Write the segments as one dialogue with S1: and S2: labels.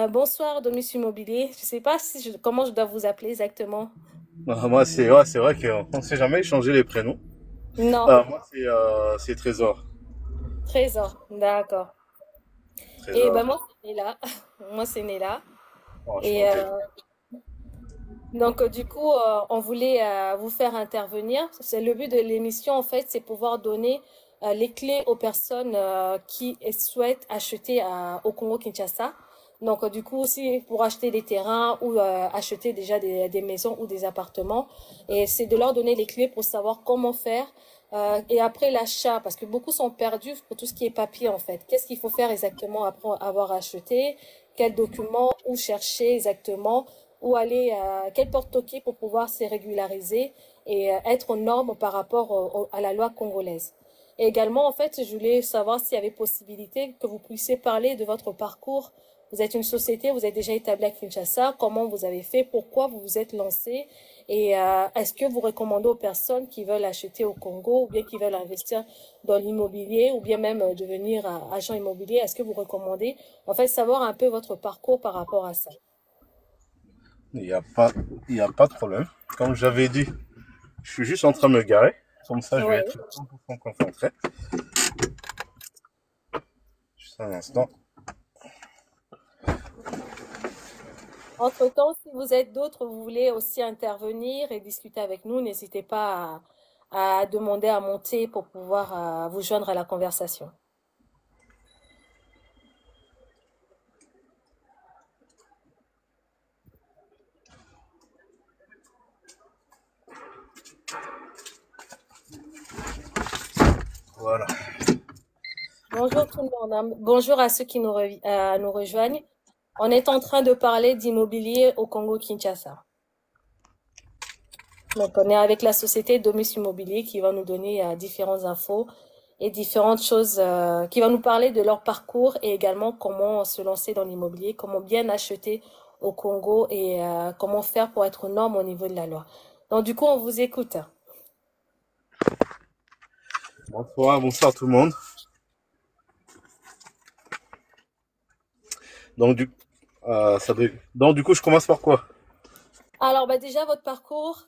S1: Bonsoir, Domus Immobilier. Je ne sais pas comment je dois vous appeler exactement.
S2: Moi, c'est ouais, c'est vrai qu'on ne s'est jamais échangé les prénoms.
S1: Non,
S2: Moi, c'est Trésor.
S1: Trésor. D'accord. Et ben
S2: Trésor.
S1: moi, c'est Néla. Moi, c'est Néla. Et
S2: Enchanté.
S1: donc, du coup, on voulait vous faire intervenir. C'est le but de l'émission, en fait, c'est pouvoir donner les clés aux personnes qui souhaitent acheter au Congo-Kinshasa. Donc, du coup, aussi pour acheter des terrains ou acheter déjà des maisons ou des appartements. Et c'est de leur donner les clés pour savoir comment faire. Et après l'achat, parce que beaucoup sont perdus pour tout ce qui est papier, en fait. Qu'est-ce qu'il faut faire exactement après avoir acheté? Quels documents? Où chercher exactement? Ou aller quelle porte toquer pour pouvoir se régulariser et être aux normes par rapport à la loi congolaise. Et également, en fait, je voulais savoir s'il y avait possibilité que vous puissiez parler de votre parcours. Vous êtes une société, vous êtes déjà établi à Kinshasa, comment vous avez fait, pourquoi vous vous êtes lancé et est-ce que vous recommandez aux personnes qui veulent acheter au Congo ou bien qui veulent investir dans l'immobilier ou bien même devenir agent immobilier, est-ce que vous recommandez en fait savoir un peu votre parcours par rapport à ça?
S2: Il n'y a pas, il y a pas de problème. Comme j'avais dit, je suis juste en train de me garer. Comme ça, je vais
S1: Oui.
S2: être 100% concentré. Juste un instant.
S1: Entre-temps, si vous êtes d'autres, vous voulez aussi intervenir et discuter avec nous, n'hésitez pas à demander à monter pour pouvoir vous joindre à la conversation.
S2: Voilà.
S1: Bonjour tout le monde, hein. Bonjour à ceux qui nous rejoignent. On est en train de parler d'immobilier au Congo-Kinshasa. Donc, on est avec la société Domus Immobilier qui va nous donner différentes infos et différentes choses, qui va nous parler de leur parcours et également comment se lancer dans l'immobilier, comment bien acheter au Congo et comment faire pour être aux normes au niveau de la loi. Donc, du coup, on vous écoute.
S2: Bonsoir, bonsoir tout le monde. Donc, donc, du coup, je commence par quoi?
S1: Alors, bah, déjà, votre parcours,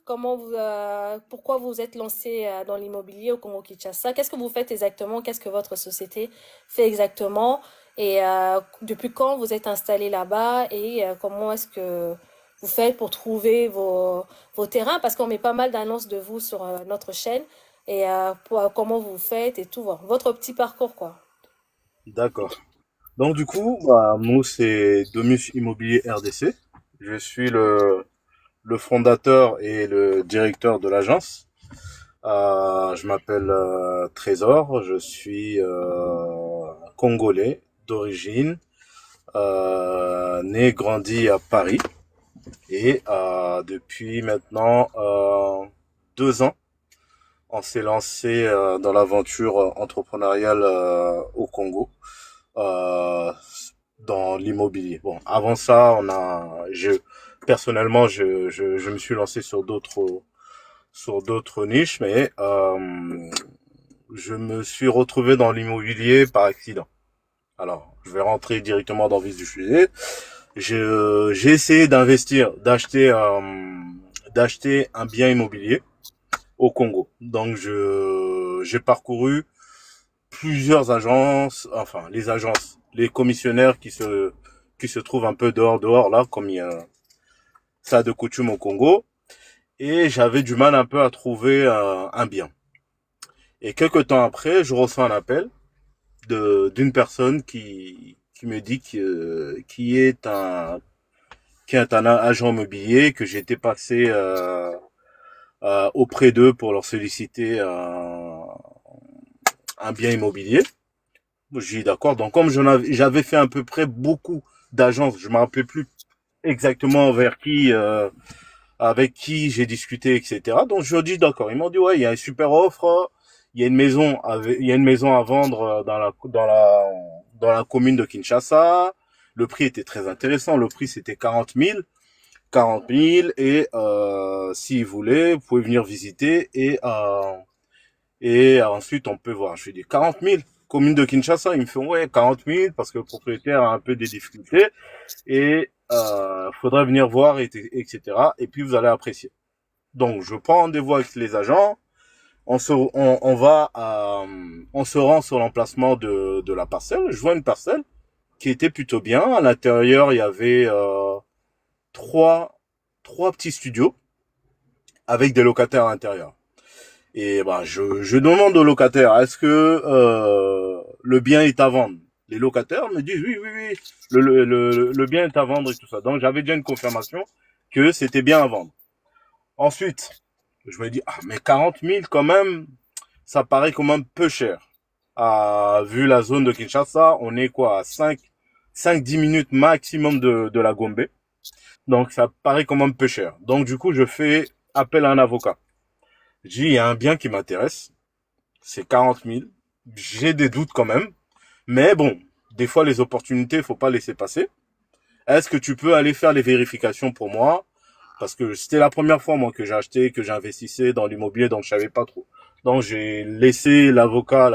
S1: pourquoi vous vous êtes lancé dans l'immobilier au Congo-Kinshasa? Qu'est-ce que vous faites exactement? Qu'est-ce que votre société fait exactement? Et depuis quand vous êtes installé là-bas? Et comment est-ce que vous faites pour trouver vos terrains? Parce qu'on met pas mal d'annonces de vous sur notre chaîne. Et comment vous faites et tout. Voilà. Votre petit parcours, quoi.
S2: D'accord. Donc, du coup, bah, nous, c'est Domus Immobilier RDC. Je suis le fondateur et le directeur de l'agence. Je m'appelle Trésor, je suis congolais d'origine, né, grandi à Paris et depuis maintenant 2 ans, on s'est lancé dans l'aventure entrepreneuriale au Congo, euh, dans l'immobilier. Bon, avant ça, personnellement, je me suis lancé sur d'autres niches, mais je me suis retrouvé dans l'immobilier par accident. Alors, je vais rentrer directement dans le vif du sujet. J'ai essayé d'acheter un bien immobilier au Congo. Donc, j'ai parcouru plusieurs agences, enfin, les commissionnaires qui se trouvent un peu dehors là, comme il y a ça de coutume au Congo. Et j'avais du mal un peu à trouver un bien. Et quelques temps après, je reçois un appel d'une personne qui me dit qui est un agent immobilier, que j'ai été passé auprès d'eux pour leur solliciter un bien immobilier. J'ai dit d'accord. Donc comme j'avais fait à peu près beaucoup d'agences, je me rappelais plus exactement avec qui j'ai discuté, etc. Donc je leur dis d'accord. Ils m'ont dit ouais, il y a une super offre, il y a une maison à vendre dans la commune de Kinshasa. Le prix était très intéressant. Le prix c'était 40 000 et s'ils voulaient, vous pouvez venir visiter et ensuite on peut voir. Je lui dis 40 000. commune de Kinshasa. Il me fait, ouais, 40 000 parce que le propriétaire a un peu des difficultés et faudrait venir voir, etc. Et puis vous allez apprécier. Donc, je prends rendez-vous avec les agents. On se rend sur l'emplacement de la parcelle. Je vois une parcelle qui était plutôt bien. À l'intérieur, il y avait trois petits studios avec des locataires à l'intérieur. Et bah, je demande aux locataires, est-ce que le bien est à vendre? Les locataires me disent oui, oui, oui, le bien est à vendre et tout ça. Donc j'avais déjà une confirmation que c'était bien à vendre. Ensuite, je me dis, ah, mais 40 000 quand même, ça paraît quand même peu cher. Vu la zone de Kinshasa, on est quoi, à 5-10 minutes maximum de la Gombe. Donc ça paraît quand même peu cher. Donc du coup, je fais appel à un avocat. Je dis, il y a un bien qui m'intéresse, c'est 40 000. J'ai des doutes quand même. Mais bon, des fois, les opportunités, faut pas laisser passer. Est-ce que tu peux aller faire les vérifications pour moi? Parce que c'était la première fois, moi, que j'ai acheté, que j'investissais dans l'immobilier, donc je savais pas trop. Donc, j'ai laissé l'avocat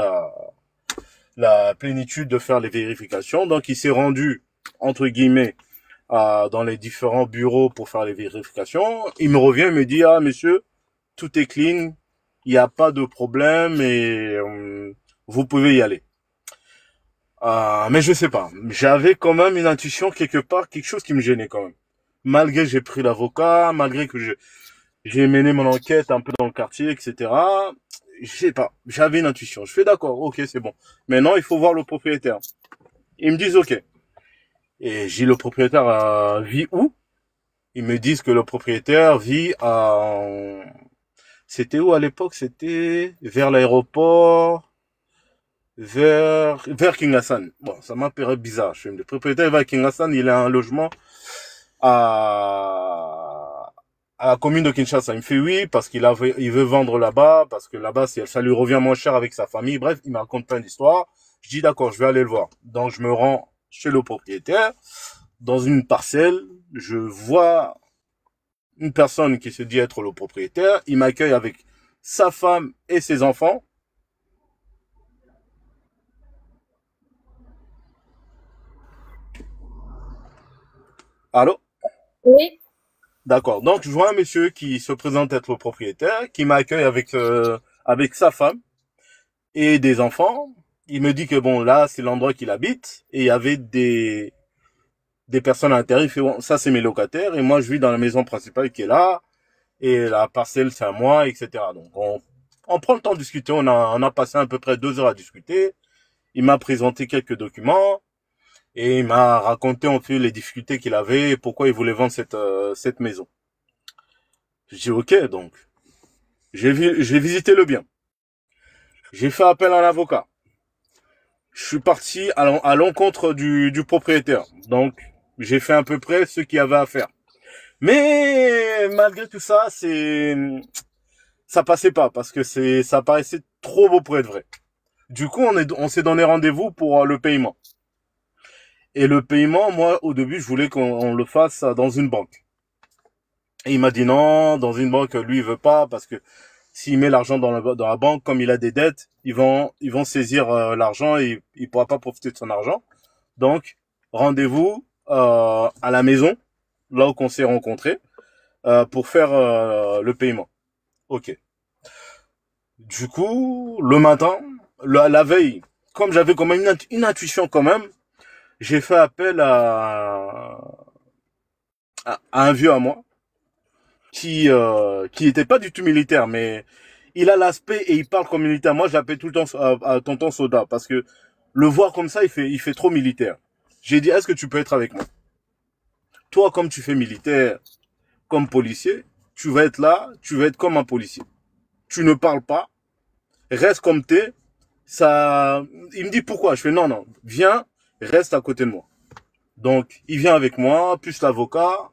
S2: la plénitude de faire les vérifications. Donc, il s'est rendu, entre guillemets, dans les différents bureaux pour faire les vérifications. Il me revient et me dit, ah, monsieur, tout est clean, il n'y a pas de problème et vous pouvez y aller. Mais je sais pas. J'avais quand même une intuition quelque part, quelque chose qui me gênait quand même. Malgré que j'ai pris l'avocat, malgré que j'ai mené mon enquête un peu dans le quartier, etc. Je sais pas. J'avais une intuition. Je fais d'accord, ok, c'est bon. Maintenant, il faut voir le propriétaire. Ils me disent ok. Et j'ai le propriétaire vit où? Ils me disent que le propriétaire vit à... C'était où à l'époque? C'était vers l'aéroport, vers King Hassan. Bon, ça m'a paru bizarre. Je suis le propriétaire vers King Hassan, il a un logement à la commune de Kinshasa. Il me fait oui parce il veut vendre là-bas, parce que là-bas ça lui revient moins cher avec sa famille. Bref, il me raconte plein d'histoires. Je dis d'accord, je vais aller le voir. Donc je me rends chez le propriétaire, dans une parcelle, je vois une personne qui se dit être le propriétaire. Il m'accueille avec sa femme et ses enfants. Allô?
S1: Oui,
S2: D'accord. Donc, je vois un monsieur qui se présente être le propriétaire, qui m'accueille avec sa femme et des enfants. Il me dit que bon, là, c'est l'endroit qu'il habite et il y avait des personnes à l'intérieur. Il fait, bon, ça, c'est mes locataires et moi, je vis dans la maison principale qui est là et la parcelle, c'est à moi, etc. Donc, on prend le temps de discuter. On a passé à peu près 2 heures à discuter. Il m'a présenté quelques documents et il m'a raconté en fait les difficultés qu'il avait et pourquoi il voulait vendre cette maison. Je dis ok, donc j'ai visité le bien. J'ai fait appel à un avocat. Je suis parti à l'encontre du propriétaire. Donc j'ai fait à peu près ce qu'il y avait à faire. Mais malgré tout ça, ça passait pas parce que ça paraissait trop beau pour être vrai. Du coup, on s'est donné rendez-vous pour le paiement. Et le paiement, moi, au début, je voulais qu'on le fasse dans une banque. Et il m'a dit non, dans une banque, lui, il veut pas parce que s'il met l'argent dans la banque, comme il a des dettes, ils vont saisir l'argent et il pourra pas profiter de son argent. Donc, rendez-vous à la maison, là où on s'est rencontrés, pour faire le paiement. Ok. Du coup, le matin, la veille, comme j'avais quand même une intuition quand même, j'ai fait appel à un vieux à moi qui était pas du tout militaire, mais il a l'aspect et il parle comme militaire. Moi, je l'appelle tout le temps tonton Soda parce que le voir comme ça, il fait trop militaire. J'ai dit, est-ce que tu peux être avec moi? Toi, comme tu fais militaire, comme policier, tu vas être là, tu vas être comme un policier. Tu ne parles pas, reste comme t'es. Ça, il me dit pourquoi? Je fais non, non, viens, reste à côté de moi. Donc, il vient avec moi, plus l'avocat,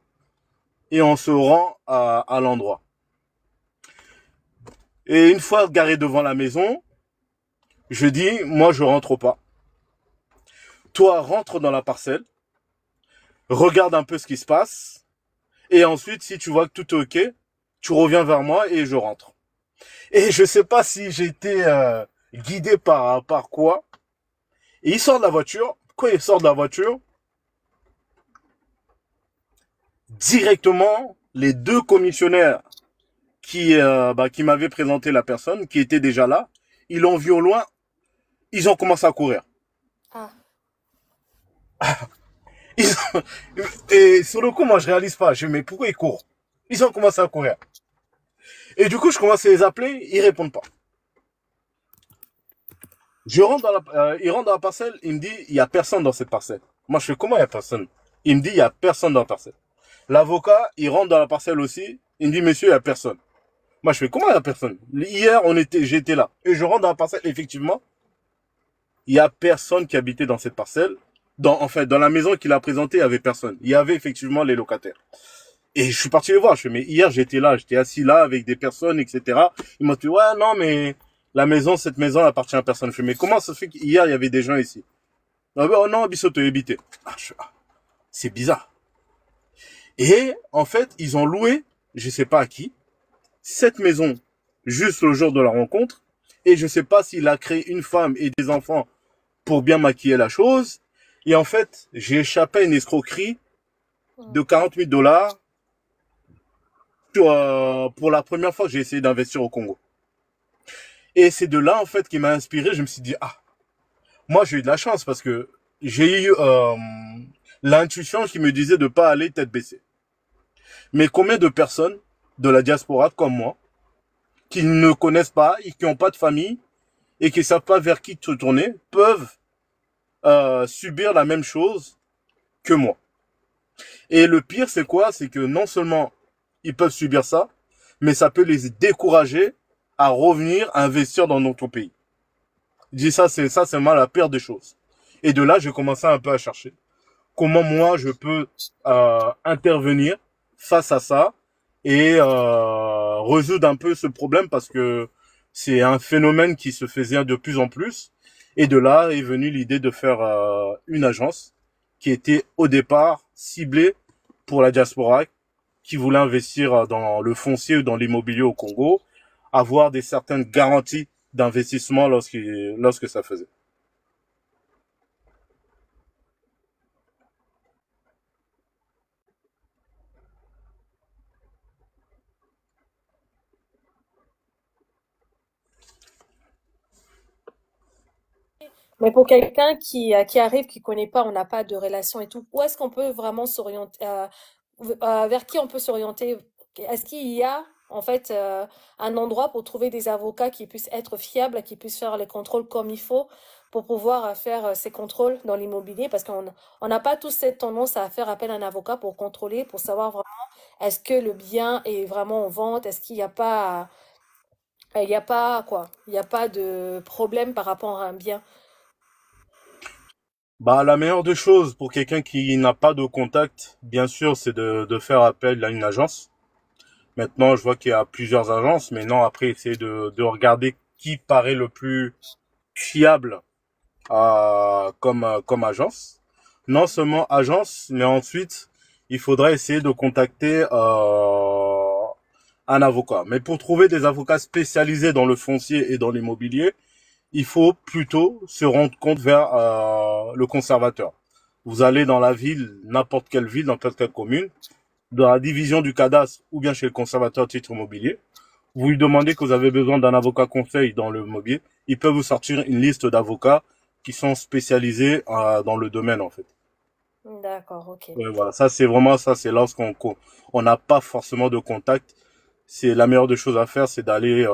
S2: et on se rend à l'endroit. Et une fois garé devant la maison, je dis, moi, je rentre pas. Toi, rentre dans la parcelle, regarde un peu ce qui se passe, et ensuite, si tu vois que tout est ok, tu reviens vers moi et je rentre. Et je sais pas si j'ai été guidé par quoi, Et il sort de la voiture. Quand il sort de la voiture, directement, les deux commissionnaires qui m'avaient présenté la personne, qui était déjà là, ils l'ont vu au loin, ils ont commencé à courir.
S1: Ah,
S2: Ils ont- Et sur le coup, moi, je réalise pas. Je me dis, mais pourquoi ils courent? Ils ont commencé à courir. Et du coup, je commence à les appeler, ils répondent pas. Il rentre dans la parcelle, il me dit, il y a personne dans cette parcelle. Moi, je fais, comment il y a personne? Il me dit, il y a personne dans la parcelle. L'avocat, il rentre dans la parcelle aussi, il me dit, monsieur, il y a personne. Moi, je fais, comment il y a personne? Hier, j'étais là. Et je rentre dans la parcelle, effectivement, il y a personne qui habitait dans cette parcelle. En fait, dans la maison qu'il a présentée, il y avait personne. Il y avait effectivement les locataires. Et je suis parti les voir. Je fais, mais hier, j'étais là, j'étais assis là avec des personnes, etc. Ils m'ont dit, ouais, non, mais cette maison appartient à personne. Je fais, mais comment ça se fait qu'hier, il y avait des gens ici? Ah ben, oh non, Bissoto habité. C'est bizarre. Et, en fait, ils ont loué, je sais pas à qui, cette maison juste le jour de la rencontre. Et je sais pas s'il a créé une femme et des enfants pour bien maquiller la chose. Et en fait, j'ai échappé à une escroquerie de $48 pour la première fois que j'ai essayé d'investir au Congo. Et c'est de là, en fait, qui m'a inspiré. Je me suis dit, ah, moi, j'ai eu de la chance parce que j'ai eu l'intuition qui me disait de ne pas aller tête baissée. Mais combien de personnes de la diaspora comme moi, qui ne connaissent pas, et qui n'ont pas de famille, et qui ne savent pas vers qui se tourner, peuvent subir la même chose que moi. Et le pire, c'est quoi? C'est que non seulement ils peuvent subir ça, mais ça peut les décourager à revenir investir dans notre pays. Je dis ça, c'est mal la pire des choses. Et de là, j'ai commencé un peu à chercher comment moi je peux intervenir face à ça et résoudre un peu ce problème parce que c'est un phénomène qui se faisait de plus en plus. Et de là est venue l'idée de faire une agence qui était au départ ciblée pour la diaspora qui voulait investir dans le foncier ou dans l'immobilier au Congo, avoir des certaines garanties d'investissement lorsque ça faisait.
S1: mais pour quelqu'un qui arrive, qui connaît pas, on n'a pas de relation et tout, où est-ce qu'on peut vraiment s'orienter, vers qui on peut s'orienter? Est-ce qu'il y a, en fait, un endroit pour trouver des avocats qui puissent être fiables, qui puissent faire les contrôles comme il faut pour pouvoir faire ces contrôles dans l'immobilier? Parce on n'a pas tous cette tendance à faire appel à un avocat pour contrôler, pour savoir vraiment est-ce que le bien est vraiment en vente, est-ce qu'il n'y a pas, il y a pas quoi, il n'y a pas de problème par rapport à un bien.
S2: Bah, la meilleure des choses pour quelqu'un qui n'a pas de contact, bien sûr, c'est de faire appel à une agence. Maintenant, je vois qu'il y a plusieurs agences, mais non, après, essayer de regarder qui paraît le plus fiable comme agence. Non seulement agence, mais ensuite, il faudrait essayer de contacter un avocat. Mais pour trouver des avocats spécialisés dans le foncier et dans l'immobilier, il faut plutôt se rendre compte vers le conservateur. Vous allez dans la ville, n'importe quelle ville, n'importe quelle commune, dans la division du cadastre ou bien chez le conservateur titre immobilier. Vous lui demandez que vous avez besoin d'un avocat conseil dans le mobilier. Ils peuvent vous sortir une liste d'avocats qui sont spécialisés dans le domaine en fait.
S1: D'accord, ok.
S2: Ouais, voilà, ça c'est vraiment ça, c'est lorsqu'on on n'a pas forcément de contact. C'est la meilleure des choses à faire, c'est d'aller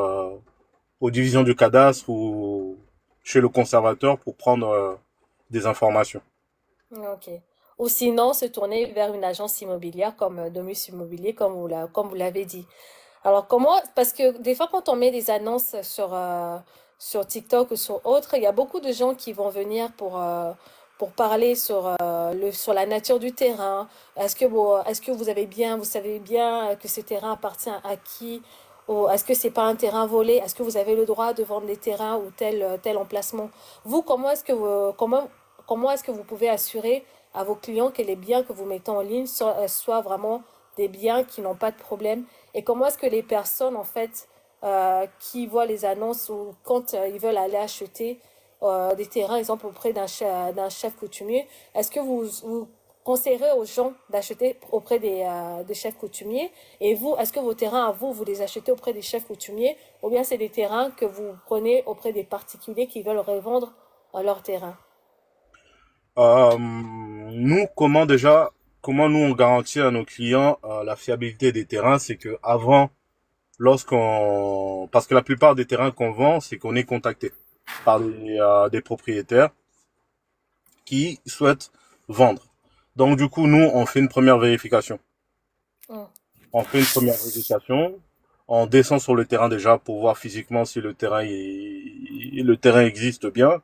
S2: aux divisions du cadastre ou chez le conservateur pour prendre des informations.
S1: Ok. Ou sinon, se tourner vers une agence immobilière comme Domus Immobilier, comme vous l'avez dit. Alors, parce que des fois, quand on met des annonces sur TikTok ou sur autre, il y a beaucoup de gens qui vont venir pour parler sur la nature du terrain. Est-ce que vous savez bien que ce terrain appartient à qui? Ou est-ce que c'est pas un terrain volé? Est-ce que vous avez le droit de vendre les terrains ou tel emplacement? Vous, comment est-ce que vous pouvez assurer à vos clients que les biens que vous mettez en ligne soient vraiment des biens qui n'ont pas de problème? Et comment est-ce que les personnes, en fait, qui voient les annonces ou quand ils veulent aller acheter, des terrains, exemple auprès d'un chef coutumier, est-ce que vous conseillerez aux gens d'acheter auprès des chefs coutumiers? Et vous, est-ce que vos terrains à vous, vous les achetez auprès des chefs coutumiers ou bien c'est des terrains que vous prenez auprès des particuliers qui veulent revendre leurs terrains?
S2: Nous, comment nous on garantit à nos clients la fiabilité des terrains, c'est que avant, parce que la plupart des terrains qu'on vend, c'est qu'on est contacté par des propriétaires qui souhaitent vendre. Donc du coup, nous, on fait une première vérification.
S1: Hmm.
S2: On fait une première vérification. On descend sur le terrain déjà pour voir physiquement si le terrain existe bien.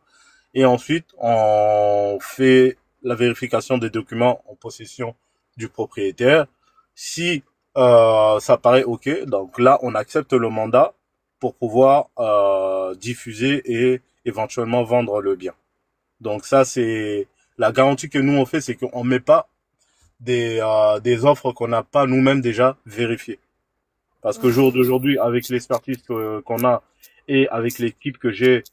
S2: Et ensuite, on fait la vérification des documents en possession du propriétaire. Si ça paraît OK, donc là, on accepte le mandat pour pouvoir diffuser et éventuellement vendre le bien. Donc ça, c'est la garantie que nous on fait, c'est qu'on met pas des offres qu'on n'a pas nous-mêmes déjà vérifiées. Parce que jour d'aujourd'hui, avec l'expertise qu'on a et avec l'équipe que j'ai,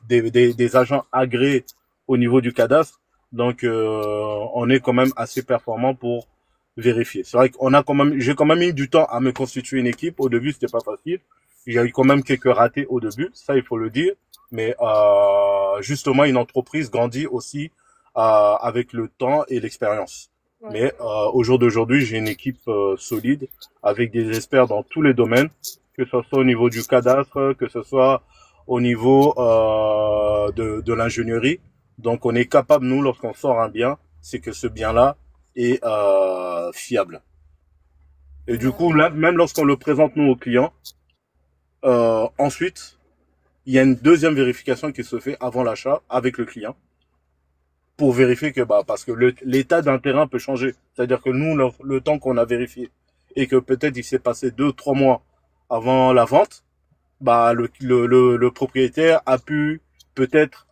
S2: des agents agréés au niveau du cadastre, donc on est quand même assez performant pour vérifier. C'est vrai qu'on a quand même, j'ai quand même mis du temps à me constituer une équipe. Au début, c'était pas facile. Il y a eu quand même quelques ratés au début, ça il faut le dire. Mais justement, une entreprise grandit aussi avec le temps et l'expérience.
S1: Ouais.
S2: Mais au jour d'aujourd'hui, j'ai une équipe solide avec des experts dans tous les domaines, que ce soit au niveau du cadastre, que ce soit au niveau de l'ingénierie. Donc, on est capable, nous, lorsqu'on sort un bien, c'est que ce bien-là est fiable. Et du coup,
S1: D'accord.
S2: là, même lorsqu'on le présente, nous, aux clients, ensuite, il y a une deuxième vérification qui se fait avant l'achat avec le client pour vérifier que parce que l'état d'un terrain peut changer. C'est-à-dire que nous le temps qu'on a vérifié et que peut-être il s'est passé 2 3 mois avant la vente, le propriétaire a pu peut-être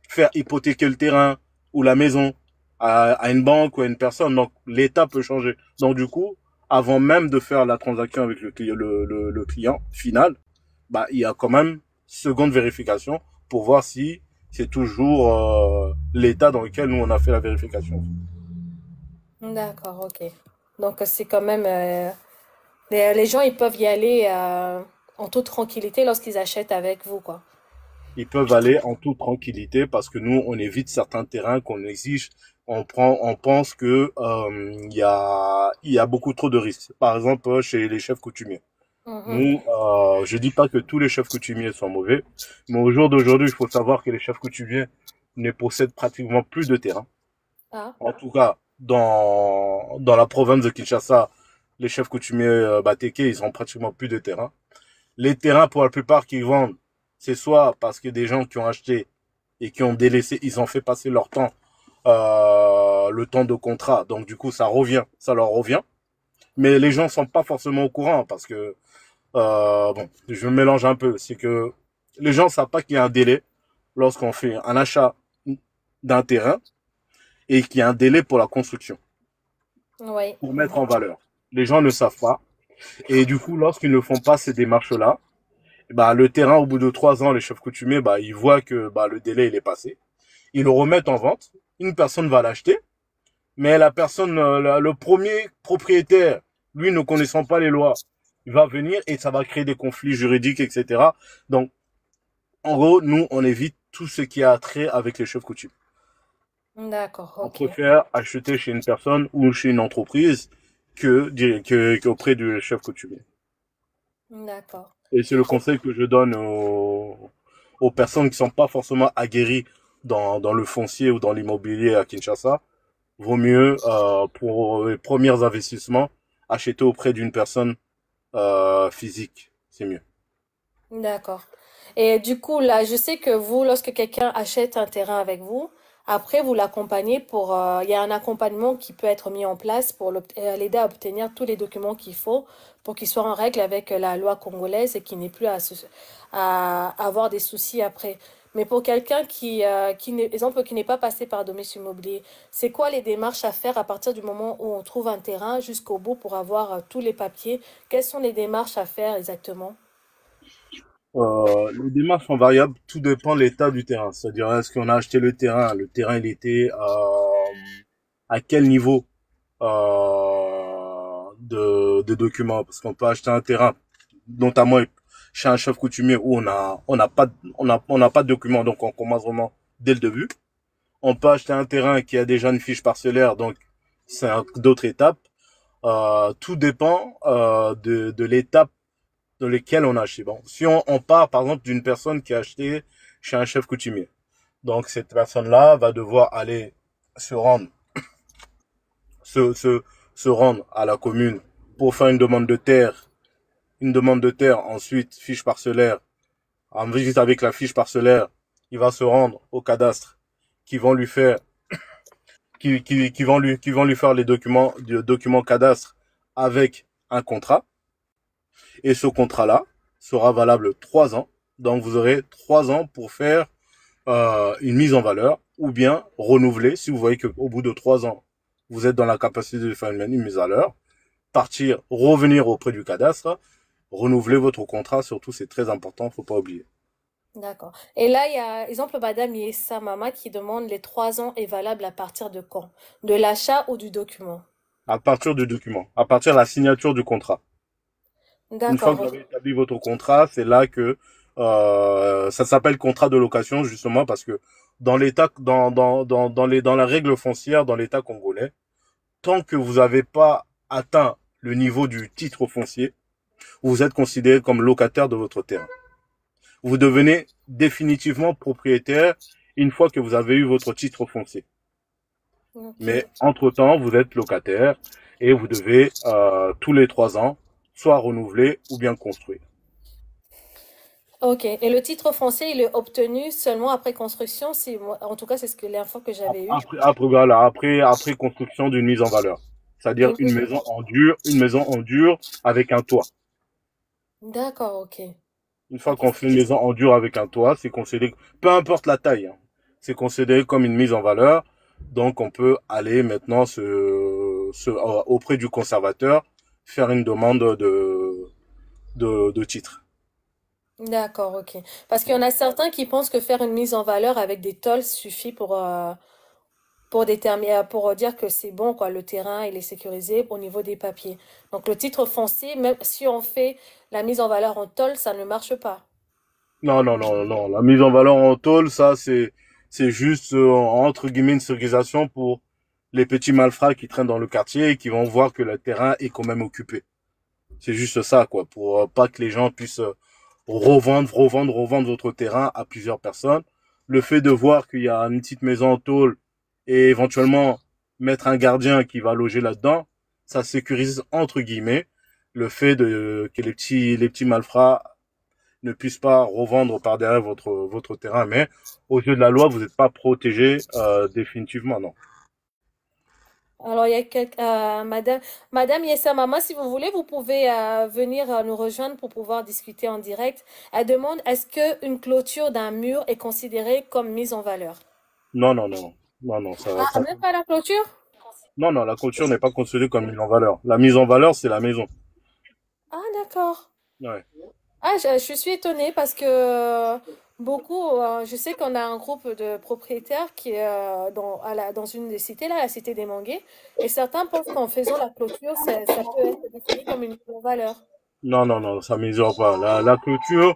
S2: faire hypothéquer le terrain ou la maison à une banque ou à une personne. Donc l'état peut changer. Donc du coup, avant même de faire la transaction avec le client final, il y a quand même seconde vérification pour voir si c'est toujours l'état dans lequel nous on a fait la vérification.
S1: D'accord, ok. Donc c'est quand même les gens ils peuvent y aller en toute tranquillité lorsqu'ils achètent avec vous, quoi.
S2: Ils peuvent aller en toute tranquillité parce que nous on évite certains terrains qu'on exige. On pense que il y a beaucoup trop de risques. Par exemple, chez les chefs coutumiers.
S1: Mhm.
S2: Nous, je dis pas que tous les chefs coutumiers sont mauvais, mais au jour d'aujourd'hui, il faut savoir que les chefs coutumiers ne possèdent pratiquement plus de terrain.
S1: Ah,
S2: En tout cas, dans la province de Kinshasa, les chefs coutumiers Bateke, ils ont pratiquement plus de terrain. Les terrains, pour la plupart, qu'ils vendent, c'est soit parce que des gens qui ont acheté et qui ont délaissé, ils ont fait passer leur temps, le temps de contrat. Donc, du coup, ça leur revient. Mais les gens sont pas forcément au courant parce que, bon, je mélange un peu. C'est que les gens savent pas qu'il y a un délai lorsqu'on fait un achat d'un terrain et qu'il y a un délai pour la construction,
S1: oui.
S2: pour mettre en
S1: Mhm.
S2: valeur. Les gens ne savent pas. Et du coup, lorsqu'ils ne font pas ces démarches-là, le terrain, au bout de 3 ans, les chefs coutumiers, ils voient que le délai il est passé. Ils le remettent en vente. Une personne va l'acheter, mais la personne, le premier propriétaire, lui ne connaissant pas les lois, il va venir et ça va créer des conflits juridiques, etc. Donc, en gros, nous, on évite tout ce qui a trait avec les chefs coutumiers.
S1: D'accord,
S2: On
S1: ok.
S2: préfère acheter chez une personne ou chez une entreprise qu'auprès du chef coutumier.
S1: D'accord.
S2: Et c'est le conseil que je donne aux personnes qui sont pas forcément aguerries dans le foncier ou dans l'immobilier à Kinshasa. Vaut mieux, pour les premiers investissements, acheter auprès d'une personne physique. C'est mieux.
S1: D'accord. Et du coup, là, je sais que vous, lorsque quelqu'un achète un terrain avec vous, après, vous l'accompagnez pour... il y a un accompagnement qui peut être mis en place pour l'aider à obtenir tous les documents qu'il faut pour qu'il soit en règle avec la loi congolaise et qu'il n'ait plus à avoir des soucis après. Mais pour quelqu'un exemple, qui n'est pas passé par domicile immobilier, c'est quoi les démarches à faire à partir du moment où on trouve un terrain jusqu'au bout pour avoir tous les papiers? Quelles sont les démarches à faire exactement?
S2: Les démarches sont variables, tout dépend de l'état du terrain. C'est-à-dire, est-ce qu'on a acheté le terrain il était à quel niveau de documents, parce qu'on peut acheter un terrain, notamment chez un chef coutumier où on n'a pas de documents, donc on commence vraiment dès le début. On peut acheter un terrain qui a déjà une fiche parcellaire, donc c'est d'autres étapes. Tout dépend de l'étape dans laquelle on a acheté. Bon, si on part par exemple d'une personne qui a acheté chez un chef coutumier, donc cette personne-là va devoir aller se rendre se, se, se rendre à la commune pour faire une demande de terre, ensuite fiche parcellaire. En visite avec la fiche parcellaire, il va se rendre au cadastre qui vont lui faire, qui vont lui faire les documents cadastre avec un contrat. Et ce contrat-là sera valable 3 ans. Donc vous aurez 3 ans pour faire une mise en valeur ou bien renouveler si vous voyez qu'au bout de 3 ans, vous êtes dans la capacité de faire une mise en valeur, partir, revenir auprès du cadastre, renouveler votre contrat, surtout c'est très important, faut pas oublier.
S1: D'accord. Et là, il y a, exemple, Madame Yessa Mama qui demande les 3 ans est valable à partir de quand? De l'achat ou du document?
S2: À partir du document, à partir de la signature du contrat. Une fois
S1: D'accord,
S2: que vous
S1: ok.
S2: avez établi votre contrat, c'est là que ça s'appelle contrat de location justement parce que dans la règle foncière dans l'État congolais, tant que vous n'avez pas atteint le niveau du titre foncier, vous êtes considéré comme locataire de votre terrain. Vous devenez définitivement propriétaire une fois que vous avez eu votre titre foncier.
S1: Ok.
S2: Mais entre-temps, vous êtes locataire et vous devez tous les 3 ans soit renouveler ou bien construire.
S1: Ok. Et le titre foncier, il est obtenu seulement après construction, si, en tout cas, c'est ce que l'info que j'avais eue.
S2: Après construction d'une mise en valeur. C'est-à-dire
S1: Une mise-
S2: une maison en dur avec un toit.
S1: D'accord, ok.
S2: Une fois
S1: Ok.
S2: qu'on fait une maison en dur avec un toit, c'est considéré, peu importe la taille, hein, c'est considéré comme une mise en valeur. Donc, on peut aller maintenant auprès du conservateur, faire une demande de titre.
S1: D'accord, ok. Parce qu'il y en a certains qui pensent que faire une mise en valeur avec des tolls suffit pour déterminer, pour dire que c'est bon, quoi, le terrain, il est sécurisé au niveau des papiers. Donc le titre foncier, même si on fait la mise en valeur en tôle, ça ne marche pas.
S2: Non, non, non, non. La mise en valeur en tôle, ça, c'est juste, entre guillemets, une sécurisation pour les petits malfrats qui traînent dans le quartier et qui vont voir que le terrain est quand même occupé. C'est juste ça, quoi, pour pas que les gens puissent revendre votre terrain à plusieurs personnes. Le fait de voir qu'il y a une petite maison en tôle et éventuellement mettre un gardien qui va loger là-dedans, ça sécurise entre guillemets le fait que les petits malfrats ne puissent pas revendre par derrière votre terrain. Mais aux yeux de la loi, vous n'êtes pas protégé définitivement, non.
S1: Alors il y a Madame Yessa Mama, si vous voulez, vous pouvez venir nous rejoindre pour pouvoir discuter en direct. Elle demande, est-ce que une clôture d'un mur est considérée comme mise en valeur?
S2: Non, non, non, non, non,
S1: Ah, même pas la clôture?
S2: non, non, la clôture n'est pas considérée comme mise en valeur. La mise en valeur, c'est la maison.
S1: Ah, d'accord.
S2: Ouais.
S1: Ah, je suis étonnée parce que beaucoup, je sais qu'on a un groupe de propriétaires qui est dans une des cités, là, la cité des Mangués, et certains pensent qu'en faisant la clôture, ça peut être défini comme une valeur.
S2: Non, non, non, ça mesure pas. La clôture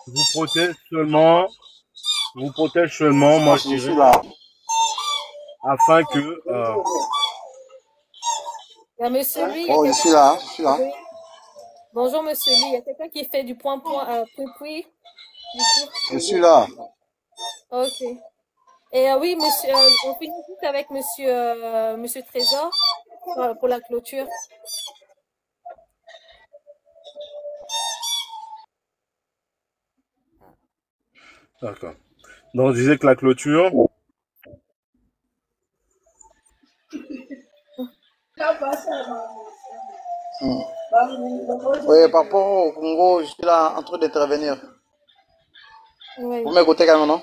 S2: vous protège seulement, moi je
S3: Je suis
S2: dirais,
S3: là.
S2: afin que,
S1: Il y a Monsieur Lui, il y a
S3: Oh, je
S1: quelqu'un
S3: suis là. Je suis là.
S1: oui. Bonjour Monsieur Lui, il y a quelqu'un qui fait du point, puis, du coup.
S3: Je suis là.
S1: Ok. Et oui, Monsieur, on finit juste avec Monsieur Trésor pour la clôture.
S2: d'accord. Donc je disais que la clôture,
S3: Hmm. Oui, par rapport au Congo, je suis là en train d'intervenir. Vous
S1: Oui.
S3: m'écoutez quand même, non?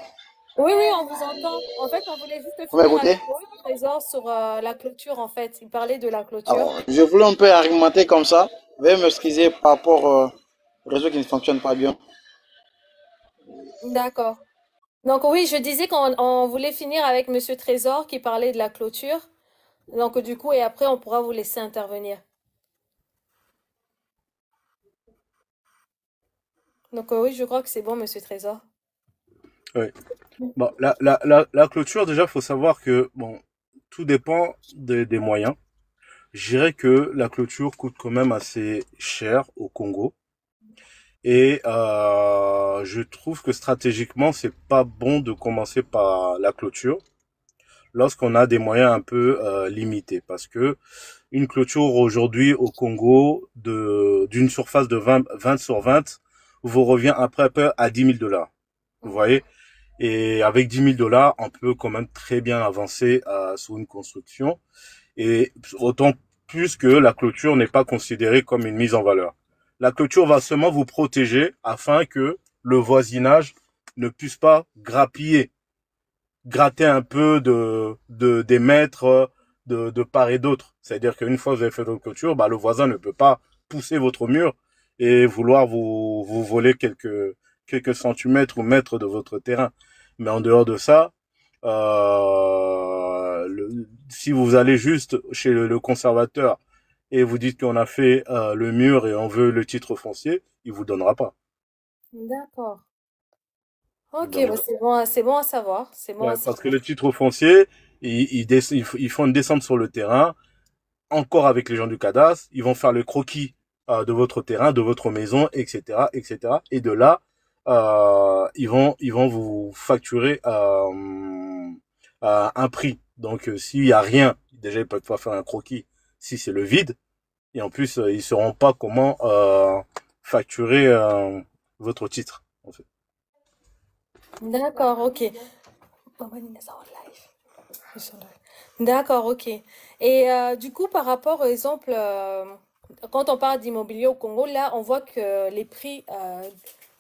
S1: Oui, oui, on vous entend. En fait, on voulait juste
S3: Vous
S1: finir
S3: m'écoutez?
S1: avec le trésor sur la clôture, en fait. Il parlait de la clôture.
S3: Alors, je voulais un peu argumenter comme ça. Veuillez m'excuser par rapport au réseau qui ne fonctionne pas bien.
S1: D'accord. Donc oui, je disais qu'on voulait finir avec Monsieur Trésor qui parlait de la clôture. Donc du coup, et après, on pourra vous laisser intervenir. Donc oui, je crois que c'est bon, Monsieur Trésor.
S2: Oui. Bon, la clôture, déjà, faut savoir que, bon, tout dépend des moyens. Je dirais que la clôture coûte quand même assez cher au Congo. Et je trouve que stratégiquement, c'est pas bon de commencer par la clôture lorsqu'on a des moyens un peu limités. Parce que une clôture aujourd'hui au Congo d'une surface de 20 sur 20 vous revient après un peu à 10 000 $. Vous voyez? Et avec 10 000 $, on peut quand même très bien avancer sur une construction. Et autant plus que la clôture n'est pas considérée comme une mise en valeur. La clôture va seulement vous protéger afin que le voisinage ne puisse pas gratter un peu des mètres de part et d'autre. C'est-à-dire qu'une fois que vous avez fait votre clôture, bah, le voisin ne peut pas pousser votre mur et vouloir vous voler quelques centimètres ou mètres de votre terrain. Mais en dehors de ça, si vous allez juste chez le conservateur et vous dites qu'on a fait le mur et on veut le titre foncier, il vous donnera pas.
S1: D'accord. Ok,
S2: Donc,
S1: bah c'est bon à savoir. C'est bon à
S2: ouais, parce que
S1: savoir.
S2: le titre foncier, ils font une descente sur le terrain, encore avec les gens du cadastre, ils vont faire le croquis de votre terrain, de votre maison, etc., etc. Et de là, ils vont vous facturer un prix. Donc, s'il y a rien, déjà ils peuvent pas faire un croquis si c'est le vide. Et en plus, ils sauront pas comment facturer votre titre, en fait.
S1: D'accord, ok. D'accord, ok. Et du coup, par rapport, par exemple, quand on parle d'immobilier au Congo, là, on voit que les prix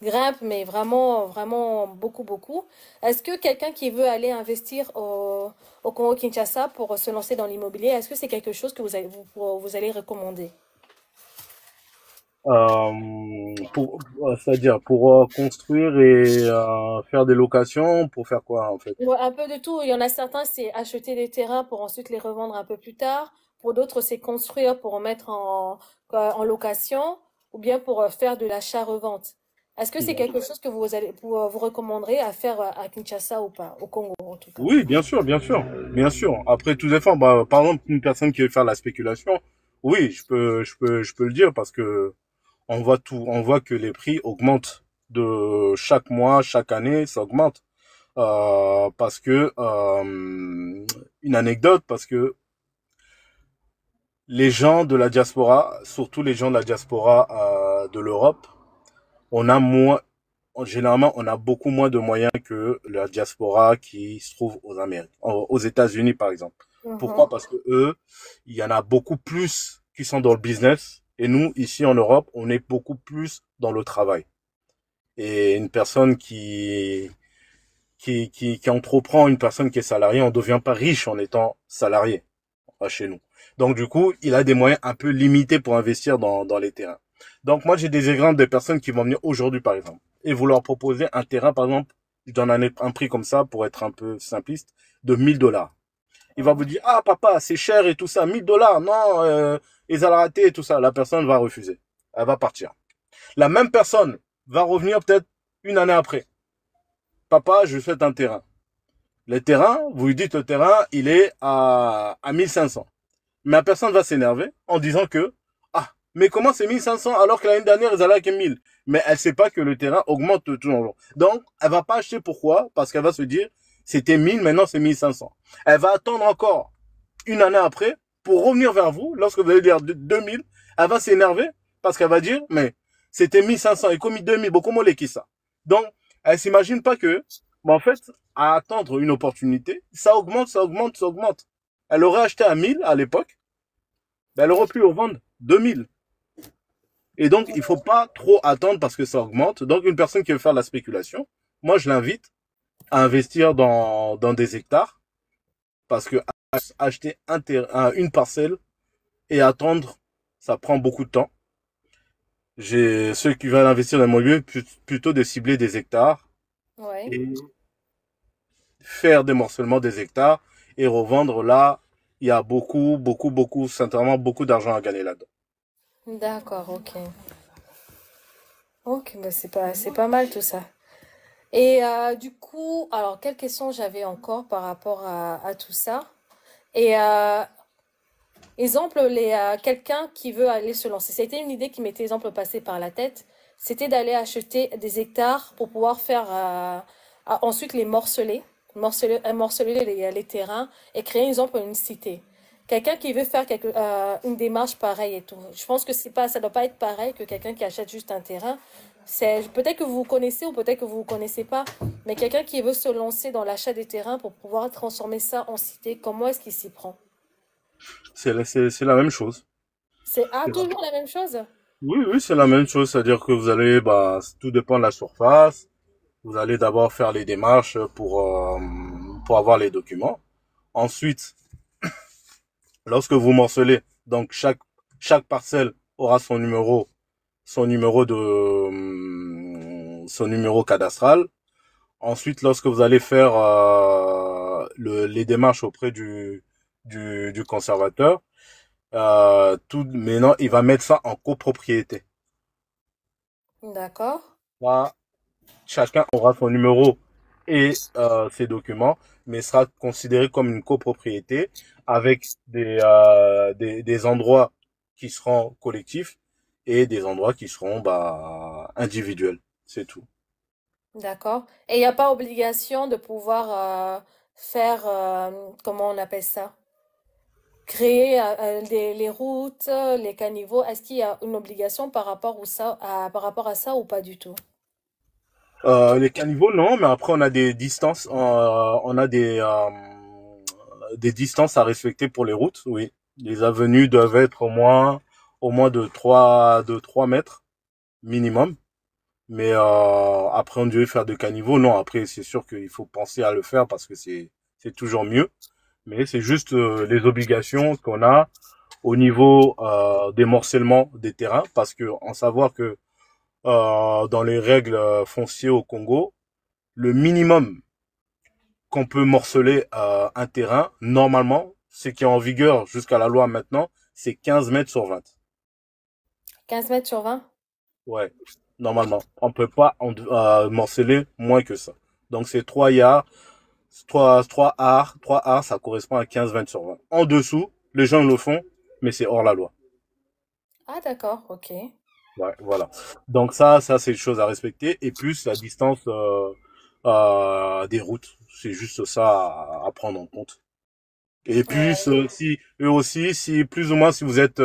S1: grimpent, mais vraiment, vraiment beaucoup, beaucoup. Est-ce que quelqu'un qui veut aller investir au Congo-Kinshasa pour se lancer dans l'immobilier, est-ce que c'est quelque chose que vous allez recommander?
S2: C'est-à-dire pour construire et faire des locations, pour faire quoi en fait?
S1: Ouais, un peu de tout. Il y en a certains, c'est acheter des terrains pour ensuite les revendre un peu plus tard. Pour d'autres, c'est construire pour mettre en location ou bien pour faire de l'achat-revente. Est-ce que c'est quelque chose que vous recommanderez à faire à Kinshasa ou pas, au Congo en tout cas?
S2: Oui, bien sûr, bien sûr, bien sûr. Après tout dépend. Bah, par exemple, une personne qui veut faire la spéculation, oui, je peux le dire parce que on voit que les prix augmentent de chaque mois, chaque année, ça augmente. Parce que une anecdote, parce que les gens de la diaspora, surtout les gens de la diaspora de l'Europe, on a moins, généralement, on a beaucoup moins de moyens que la diaspora qui se trouve aux Amériques, aux États-Unis par exemple. Pourquoi?
S1: Mhm.
S2: Parce que eux, il y en a beaucoup plus qui sont dans le business, et nous, ici en Europe, on est beaucoup plus dans le travail. Et une personne qui entreprend, une personne qui est salariée, on ne devient pas riche en étant salarié chez nous. Donc du coup, il a des moyens un peu limités pour investir dans les terrains. Donc moi, j'ai des exemples de personnes qui vont venir aujourd'hui, par exemple, et vous leur proposez un terrain, par exemple, je donne un prix comme ça pour être un peu simpliste, de 1 000 $. Il va vous dire, ah papa, c'est cher et tout ça, 1 000 $, non, ils ont raté et tout ça. La personne va refuser, elle va partir. La même personne va revenir peut-être une année après. Papa, je souhaite un terrain. Le terrain, vous lui dites le terrain, il est à 1 500. Mais la personne va s'énerver en disant que, ah, mais comment c'est 1 500 alors que l'année dernière, ils allaient avec 1 000. Mais elle sait pas que le terrain augmente toujours. Donc, elle va pas acheter. Pourquoi? Parce qu'elle va se dire, c'était 1 000, maintenant c'est 1 500. Elle va attendre encore une année après pour revenir vers vous lorsque vous allez dire 2 000. Elle va s'énerver parce qu'elle va dire, mais c'était 1 500 et comme 2 000, beaucoup moins qui ça. Donc, elle s'imagine pas que, bah, en fait, à attendre une opportunité, ça augmente, ça augmente, ça augmente. Elle aurait acheté à 1 000 à l'époque, ben, elle aurait pu revendre 2 000. Et donc, il faut pas trop attendre parce que ça augmente. Donc, une personne qui veut faire de la spéculation, moi, je l'invite à investir dans des hectares parce que acheter une parcelle et attendre, ça prend beaucoup de temps. J'ai ceux qui veulent investir dans l'immobilier plutôt de cibler des hectares
S1: Ouais.
S2: et faire des morcellement des hectares et revendre là, il y a beaucoup, sincèrement, beaucoup d'argent à gagner là-dedans.
S1: D'accord, ok. Ok, bah c'est pas mal tout ça. Et du coup, alors, quelle question j'avais encore par rapport à tout ça? Et exemple, quelqu'un qui veut aller se lancer. C'était une idée qui m'était, exemple, passée par la tête. C'était d'aller acheter des hectares pour pouvoir faire ensuite les morceler les terrains et créer, exemple, une cité. Quelqu'un qui veut faire une démarche pareille et tout. Je pense que c'est pas, ça doit pas être pareil que quelqu'un qui achète juste un terrain. C'est peut-être que vous vous connaissez ou peut-être que vous vous connaissez pas, mais quelqu'un qui veut se lancer dans l'achat des terrains pour pouvoir transformer ça en cité, comment est-ce qu'il s'y prend?
S2: C'est la même chose.
S1: C'est
S2: C'est la-
S1: toujours la même chose.
S2: Oui, c'est la même chose. C'est-à-dire que vous allez, bah, tout dépend de la surface. Vous allez d'abord faire les démarches pour avoir les documents. Ensuite, lorsque vous morcelez, donc chaque parcelle aura son numéro cadastral. Ensuite, lorsque vous allez faire les démarches auprès du conservateur, maintenant, il va mettre ça en copropriété.
S1: D'accord.
S2: Là, chacun aura son numéro et ses documents, mais sera considéré comme une copropriété avec des endroits qui seront collectifs et des endroits qui seront bah, individuels. C'est tout.
S1: D'accord. Et il n'y a pas obligation de pouvoir faire, comment on appelle ça? Créer les routes, les caniveaux. Est-ce qu'il y a une obligation par rapport à ça ou pas du tout?
S2: Les caniveaux, non, mais après on a on a des distances à respecter pour les routes, oui. Les avenues doivent être au moins de 3 mètres minimum. Mais après, on devait faire de caniveaux. Non, après, c'est sûr qu'il faut penser à le faire parce que c'est toujours mieux. Mais c'est juste les obligations qu'on a au niveau des morcellement des terrains, parce que en savoir que dans les règles foncières au Congo, le minimum qu'on peut morceler un terrain, normalement, ce qui est en vigueur jusqu'à la loi maintenant, c'est 15 mètres sur 20.
S1: 15 m sur 20.
S2: Ouais, normalement. On peut pas morceler moins que ça. Donc c'est 3 yards, 3 arts, ça correspond à 15-20 sur 20. En dessous, les gens le font, mais c'est hors la loi.
S1: Ah, d'accord, ok.
S2: Ouais, voilà. Donc ça c'est une chose à respecter. Et plus la distance des routes. C'est juste ça à prendre en compte. Et plus
S1: Ouais.
S2: si eux aussi, si plus ou moins si vous êtes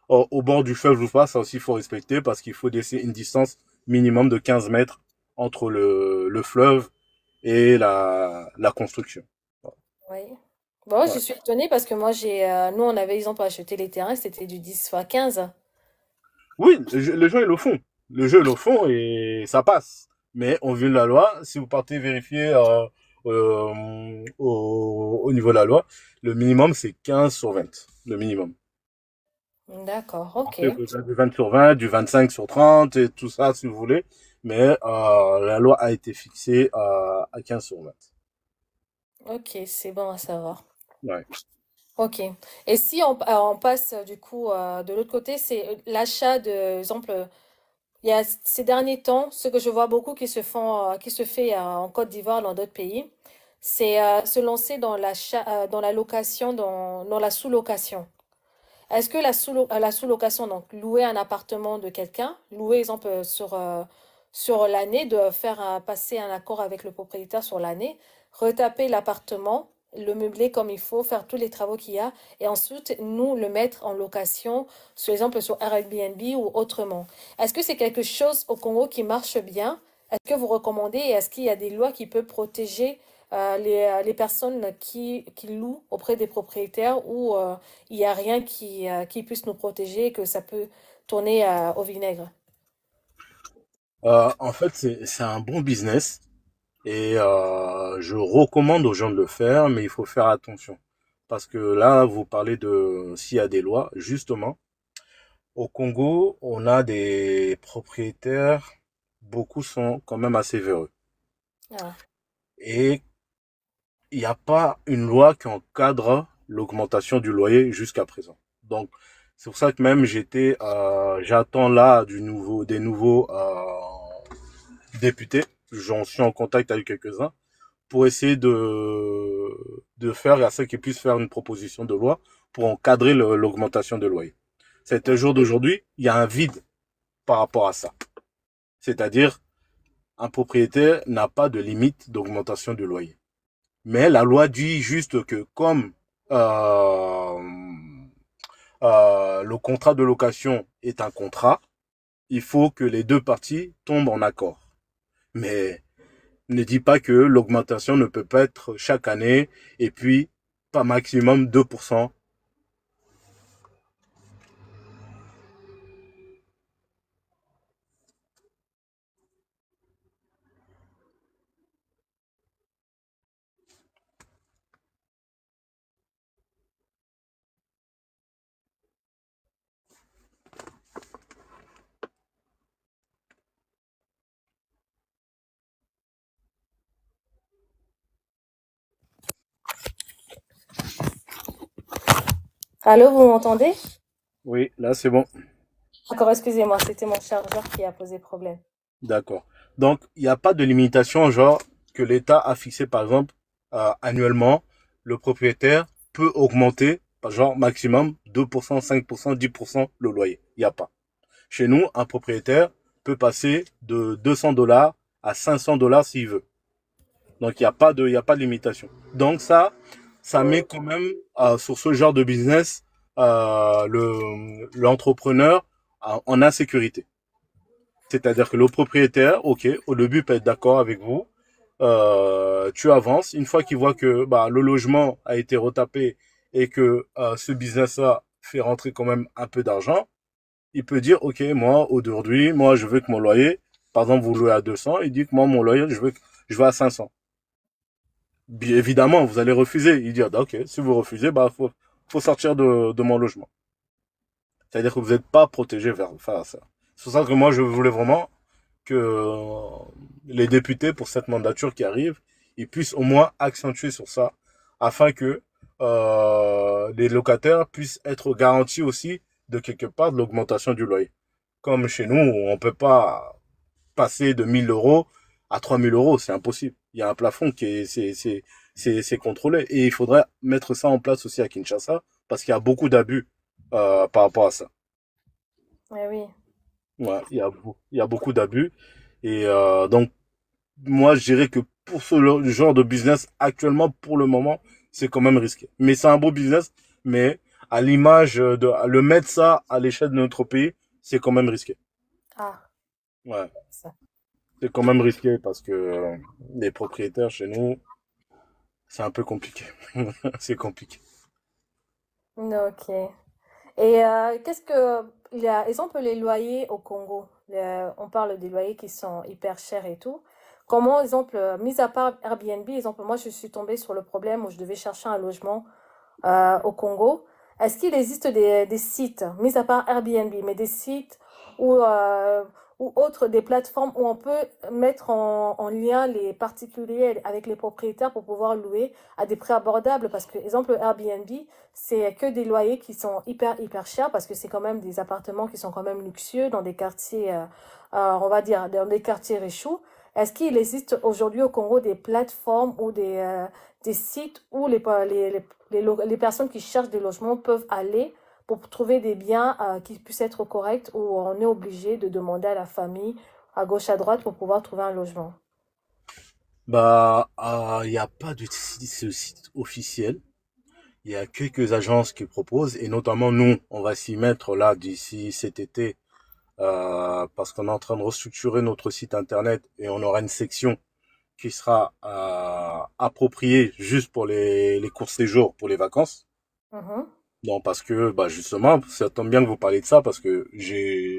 S2: au bord du fleuve ou pas, ça aussi il faut respecter parce qu'il faut laisser une distance minimum de 15 mètres entre le fleuve et la construction.
S1: Oui. Bon, je
S2: Ouais.
S1: suis étonnée parce que moi, nous, on avait, exemple, acheté les terrains, c'était du 10 x 15.
S2: Oui, les gens ils le font. Le jeu ils le font et ça passe. Mais on vient de la loi, si vous partez vérifier au niveau de la loi, le minimum c'est 15 sur 20. Le minimum.
S1: D'accord, ok.
S2: Après, vous pouvez faire du 20 sur 20, du 25 sur 30 et tout ça si vous voulez. Mais la loi a été fixée à 15 sur 20.
S1: Ok, c'est bon à savoir.
S2: Ouais.
S1: Ok. Et si on passe du coup de l'autre côté, c'est l'achat de, exemple, il y a ces derniers temps, ce que je vois beaucoup qui se fait en Côte d'Ivoire, dans d'autres pays, c'est se lancer dans dans la location, dans la sous-location. Est-ce que la sous-location, donc louer un appartement de quelqu'un, louer exemple sur l'année, de faire passer un accord avec le propriétaire sur l'année, retaper l'appartement, le meubler comme il faut, faire tous les travaux qu'il y a, et ensuite nous le mettre en location, par exemple sur Airbnb ou autrement. Est-ce que c'est quelque chose au Congo qui marche bien? Est-ce que vous recommandez et est-ce qu'il y a des lois qui peuvent protéger les personnes qui louent auprès des propriétaires ou il n'y a rien qui puisse nous protéger et que ça peut tourner au vinaigre?
S2: En fait, c'est un bon business et je recommande aux gens de le faire, mais il faut faire attention. Parce que là, vous parlez de s'il y a des lois, justement. Au Congo, on a des propriétaires, beaucoup sont quand même assez véreux.
S1: Ah,
S2: Et il n'y a pas une loi qui encadre l'augmentation du loyer jusqu'à présent. Donc, c'est pour ça que même j'attends là des nouveaux députés. J'en suis en contact avec quelques-uns pour essayer de faire à ce qu'ils puissent faire une proposition de loi pour encadrer l'augmentation de loyer. C'est un jour d'aujourd'hui, il y a un vide par rapport à ça. C'est-à-dire, un propriétaire n'a pas de limite d'augmentation du loyer. Mais la loi dit juste que comme euh, le contrat de location est un contrat, il faut que les deux parties tombent en accord. Mais ne dit pas que l'augmentation ne peut pas être chaque année et puis pas maximum 2%.
S1: allô, vous m'entendez?
S2: Oui, là c'est bon.
S1: Encore, excusez-moi, c'était mon chargeur qui a posé problème.
S2: D'accord. Donc, il n'y a pas de limitation, genre, que l'État a fixé, par exemple, annuellement, le propriétaire peut augmenter, genre, maximum 2%, 5%, 10% le loyer. Il n'y a pas. Chez nous, un propriétaire peut passer de $200 à $500 s'il veut. Donc, il y a pas de limitation. Donc, ça met quand même, sur ce genre de business, l'entrepreneur en insécurité. C'est-à-dire que le propriétaire, ok, au début peut être d'accord avec vous, tu avances. Une fois qu'il voit que bah, le logement a été retapé et que ce business-là fait rentrer quand même un peu d'argent, il peut dire, ok, moi aujourd'hui, moi je veux que mon loyer, par exemple vous louez à 200, il dit que moi mon loyer, je veux à 500. Bien évidemment, vous allez refuser. Il dit, ah, ok, si vous refusez, bah faut sortir de mon logement. C'est-à-dire que vous n'êtes pas protégé face à ça. C'est pour ça que moi je voulais vraiment que les députés pour cette mandature qui arrive, ils puissent au moins accentuer sur ça, afin que les locataires puissent être garantis aussi de quelque part de l'augmentation du loyer. Comme chez nous, on peut pas passer de 1 000 € à 3 000 €, c'est impossible. Il y a un plafond qui est, c'est contrôlé. Et il faudrait mettre ça en place aussi à Kinshasa, parce qu'il y a beaucoup d'abus par rapport à ça.
S1: Eh oui.
S2: Ouais, il y a beaucoup d'abus. Et donc, moi, je dirais que pour ce genre de business, actuellement, pour le moment, c'est quand même risqué. Mais c'est un beau business, mais à l'image le mettre ça à l'échelle de notre pays, c'est quand même risqué.
S1: Ah,
S2: Ouais,
S1: ça.
S2: c'est quand même risqué parce que les propriétaires chez nous, c'est un peu compliqué. C'est compliqué.
S1: Ok. Et qu'est-ce que il y a, exemple les loyers au Congo, on parle des loyers qui sont hyper chers et tout. Comment, exemple, mis à part Airbnb, exemple, moi je suis tombée sur le problème où je devais chercher un logement au Congo. Est-ce qu'il existe des sites, mis à part Airbnb, mais des sites ou autres, des plateformes où on peut mettre en lien les particuliers avec les propriétaires pour pouvoir louer à des prix abordables? Parce que, exemple, Airbnb, c'est que des loyers qui sont hyper chers parce que c'est quand même des appartements qui sont quand même luxueux dans des quartiers, on va dire, dans des quartiers riches. Est-ce qu'il existe aujourd'hui au Congo des plateformes ou des sites où les personnes qui cherchent des logements peuvent aller pour trouver des biens qui puissent être corrects, où on est obligé de demander à la famille à gauche à droite pour pouvoir trouver un logement?
S2: Bah, il n'y a pas de site officiel. Il y a quelques agences qui proposent, et notamment nous, on va s'y mettre là d'ici cet été, parce qu'on est en train de restructurer notre site internet et on aura une section qui sera appropriée juste pour les courts séjours, pour les vacances.
S1: Mhm.
S2: Non, parce que bah justement, ça tombe bien que vous parlez de ça parce que j'ai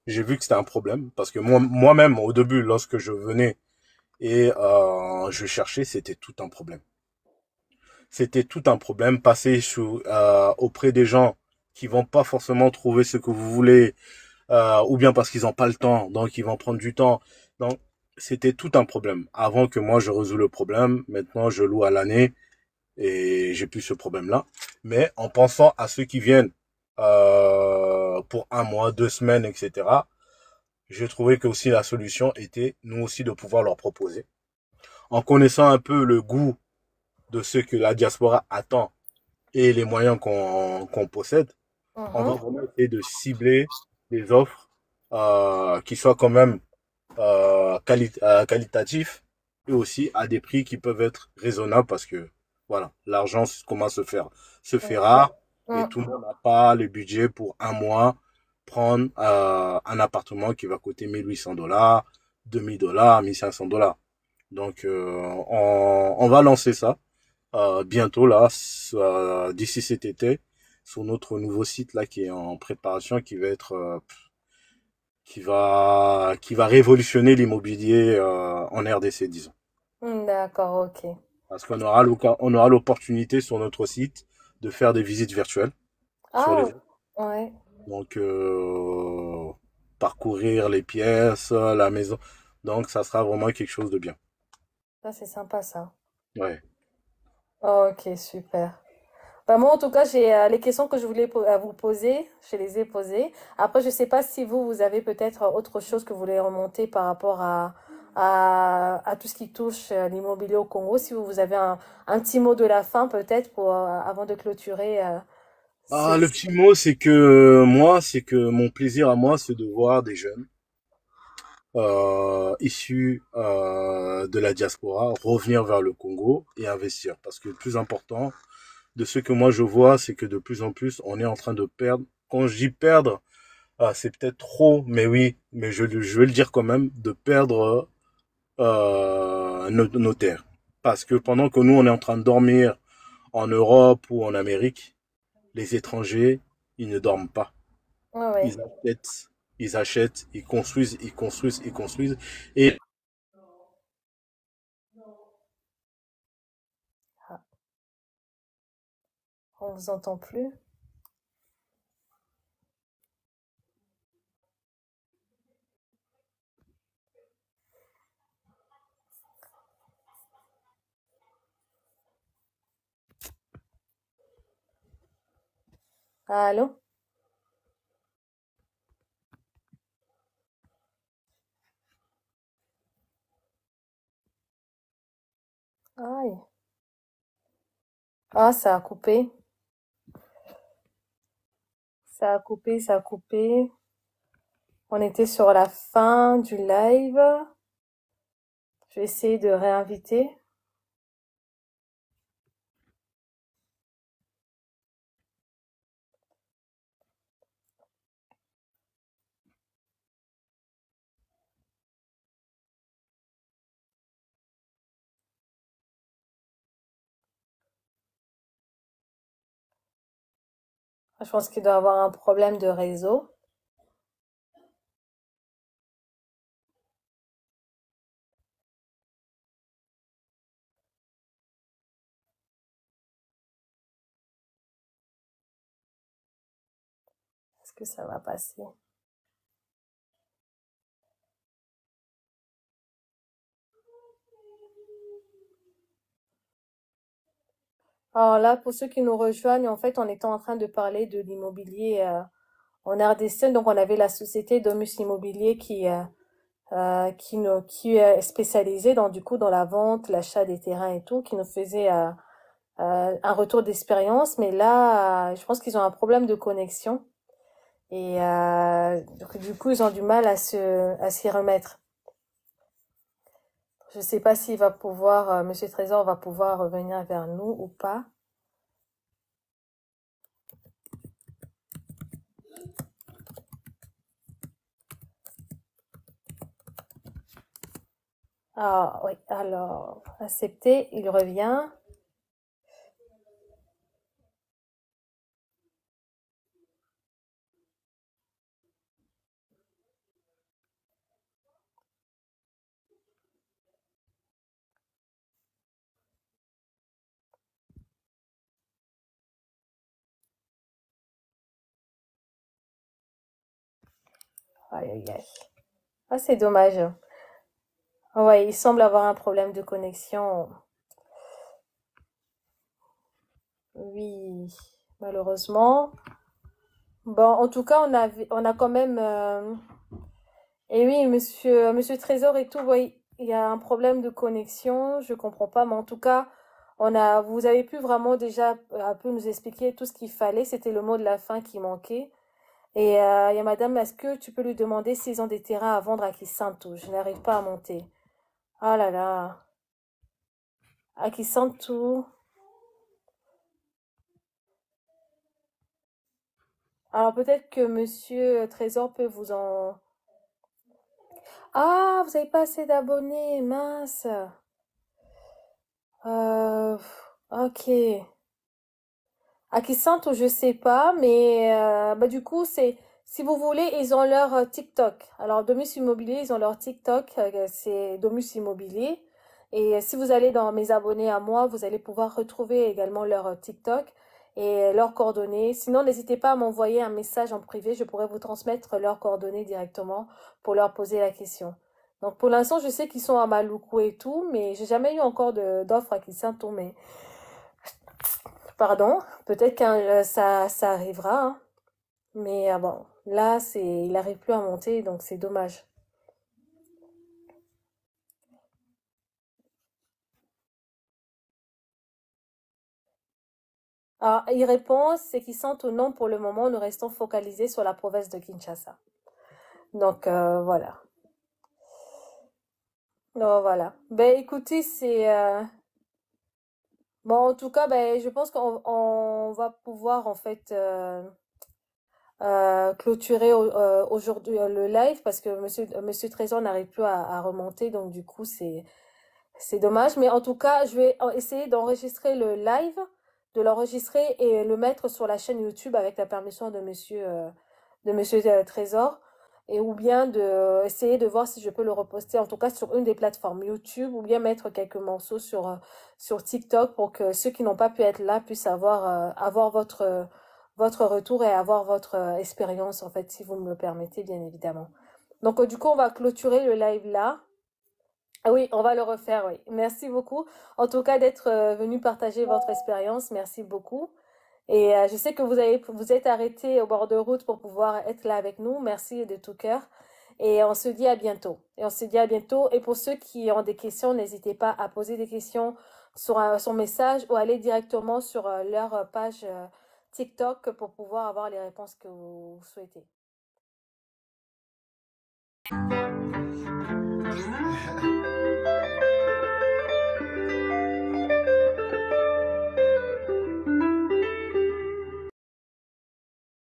S2: vu que c'était un problème parce que moi-même au début lorsque je venais et je cherchais, c'était tout un problème. C'était tout un problème passer auprès des gens qui vont pas forcément trouver ce que vous voulez ou bien parce qu'ils ont pas le temps, donc ils vont prendre du temps. Donc c'était tout un problème. Avant que moi je résous le problème, maintenant je loue à l'année et j'ai plus ce problème-là. Mais en pensant à ceux qui viennent pour un mois, 2 semaines, etc., je trouvais que aussi la solution était, nous aussi, de pouvoir leur proposer. En connaissant un peu le goût de ce que la diaspora attend et les moyens qu'on possède, on va
S1: Mhm.
S2: vraiment essayer de cibler des offres qui soient quand même qualitatifs et aussi à des prix qui peuvent être raisonnables parce que voilà, l'argent commence se fait rare et
S1: Mm.
S2: tout le monde n'a pas le budget pour un mois prendre un appartement qui va coûter 1800 $, 2000 $, 1500 $. Donc on va lancer ça bientôt là, d'ici cet été, sur notre nouveau site là qui est en préparation, qui va être qui va révolutionner l'immobilier en RDC, disons.
S1: D'accord, ok.
S2: Parce on aura l'opportunité sur notre site de faire des visites virtuelles sur
S1: Ah,
S2: les
S1: ouais,
S2: donc parcourir les pièces, la maison. Donc ça sera vraiment quelque chose de bien.
S1: ça c'est sympa ça.
S2: Ouais.
S1: Ok, super. Bah, moi, en tout cas, j'ai les questions que je voulais vous poser, je les ai posées. Après, je sais pas si vous avez peut-être autre chose que vous voulez remonter par rapport à tout ce qui touche l'immobilier au Congo. Si vous avez un petit mot de la fin, peut-être, avant de clôturer.
S2: Ah,
S1: C'est-
S2: le petit mot, c'est que mon plaisir à moi, c'est de voir des jeunes issus de la diaspora revenir vers le Congo et investir. Parce que le plus important de ce que moi je vois, c'est que de plus en plus, on est en train de perdre. Quand je dis perdre, c'est peut-être trop, mais oui, mais je vais le dire quand même, de perdre nos terres. Parce que pendant que nous, on est en train de dormir en Europe ou en Amérique, les étrangers, ils ne dorment pas.
S1: Ouais, ouais.
S2: Ils achètent, ils achètent, ils construisent, ils construisent, ils construisent. Et
S1: Ah, on vous entend plus. Allô? Aïe. Ah, ça a coupé. Ça a coupé, ça a coupé. On était sur la fin du live. Je vais essayer de réinviter. Je pense qu'il doit avoir un problème de réseau. Est-ce que ça va passer? Alors là, pour ceux qui nous rejoignent, en fait, on était en train de parler de l'immobilier en RDC. Donc, on avait la société Domus Immobilier qui est spécialisée dans, du coup, dans la vente, l'achat des terrains et tout, qui nous faisait un retour d'expérience. Mais là, je pense qu'ils ont un problème de connexion. Et donc, du coup, ils ont du mal à s'y remettre. Je sais pas s'il va pouvoir, Monsieur Trésor va pouvoir revenir vers nous ou pas. Ah oui, alors, accepter, il revient. Aïe, aïe, aïe. Ah, c'est dommage. Ouais, il semble avoir un problème de connexion. Oui, malheureusement. Bon, en tout cas, on a quand même. Et oui, monsieur Trésor et tout, oui, il y a un problème de connexion. Je comprends pas, mais en tout cas, vous avez pu vraiment déjà un peu nous expliquer tout ce qu'il fallait. C'était le mot de la fin qui manquait. Et il y a madame, est-ce que tu peux lui demander s'ils ont des terrains à vendre à Kisantu? Je n'arrive pas à monter. Ah là là. À Kisantu. Alors peut-être que monsieur Trésor peut vous en... Ah, vous n'avez pas assez d'abonnés, mince. Euh, ok. À Kisantu, je sais pas, mais bah, du coup, si vous voulez, ils ont leur TikTok. Alors, Domus Immobilier, ils ont leur TikTok, c'est Domus Immobilier. Et si vous allez dans mes abonnés à moi, vous allez pouvoir retrouver également leur TikTok et leurs coordonnées. Sinon, n'hésitez pas à m'envoyer un message en privé, je pourrais vous transmettre leurs coordonnées directement pour leur poser la question. Donc, pour l'instant, je sais qu'ils sont à Maluku et tout, mais j'ai jamais eu encore d'offres à Kisantu, mais pardon, peut-être que ça arrivera, hein. Mais bon, là, il n'arrive plus à monter, donc c'est dommage. Alors, il répond, c'est qu'ils sont au non pour le moment, nous restons focalisés sur la province de Kinshasa. Donc, voilà. Donc, voilà. Ben, écoutez, bon, en tout cas, ben, je pense qu'on va pouvoir, en fait, clôturer aujourd'hui le live parce que monsieur Trésor n'arrive plus à remonter, donc du coup, c'est dommage, mais en tout cas, je vais essayer d'enregistrer le live, de l'enregistrer et le mettre sur la chaîne YouTube avec la permission de monsieur Trésor, et ou bien essayer de voir si je peux le reposter, en tout cas sur une des plateformes YouTube, ou bien mettre quelques morceaux sur TikTok pour que ceux qui n'ont pas pu être là puissent avoir votre retour et avoir votre expérience, en fait, si vous me le permettez, bien évidemment. Donc, du coup, on va clôturer le live là. Ah oui, on va le refaire, oui. Merci beaucoup. En tout cas, d'être venu partager votre expérience. Merci beaucoup. Et je sais que vous êtes arrêté au bord de route pour pouvoir être là avec nous. Merci de tout cœur. Et on se dit à bientôt. Et on se dit à bientôt. Et pour ceux qui ont des questions, n'hésitez pas à poser des questions sur son message ou aller directement sur leur page TikTok pour pouvoir avoir les réponses que vous souhaitez.